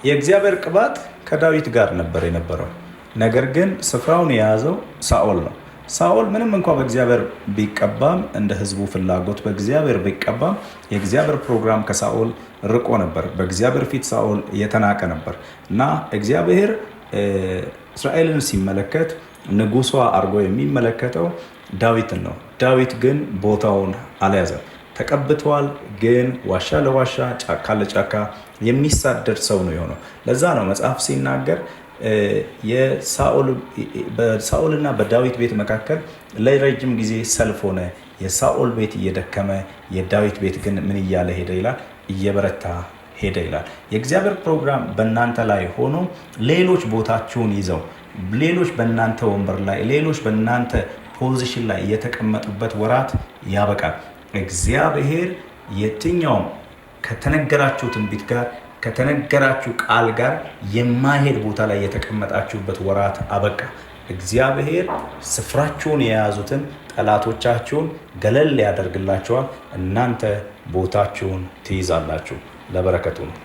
የእግዚአብሔር ቅባት ከዳዊት ጋር ነበር የነበረው። ነገር ግን ስፍራውን የያዘው ሳኦል ነው። ሳኦል ምንም እንኳ በእግዚአብሔር ቢቀባም እንደ ህዝቡ ፍላጎት በእግዚአብሔር ቢቀባም የእግዚአብሔር ፕሮግራም ከሳኦል ርቆ ነበር። በእግዚአብሔር ፊት ሳኦል የተናቀ ነበር እና እግዚአብሔር እስራኤልን ሲመለከት ንጉሷ አድርጎ የሚመለከተው ዳዊትን ነው። ዳዊት ግን ቦታውን አልያዘም። ተቀብቷል፣ ግን ዋሻ ለዋሻ ጫካ ለጫካ የሚሳደድ ሰው ነው የሆነው። ለዛ ነው መጽሐፍ ሲናገር በሳኦልና በዳዊት ቤት መካከል ለረጅም ጊዜ ሰልፍ ሆነ። የሳኦል ቤት እየደከመ የዳዊት ቤት ግን ምን እያለ ሄደ ይላል? እየበረታ ሄደ ይላል። የእግዚአብሔር ፕሮግራም በእናንተ ላይ ሆኖ ሌሎች ቦታችሁን ይዘው ሌሎች በእናንተ ወንበር ላይ ሌሎች በእናንተ ፖዚሽን ላይ የተቀመጡበት ወራት ያበቃል። እግዚአብሔር የትኛውም ከተነገራችሁ ትንቢት ጋር ከተነገራችሁ ቃል ጋር የማይሄድ ቦታ ላይ የተቀመጣችሁበት ወራት አበቃ። እግዚአብሔር ስፍራችሁን የያዙትን ጠላቶቻችሁን ገለል ያደርግላችኋል። እናንተ ቦታችሁን ትይዛላችሁ። ለበረከቱ ነው።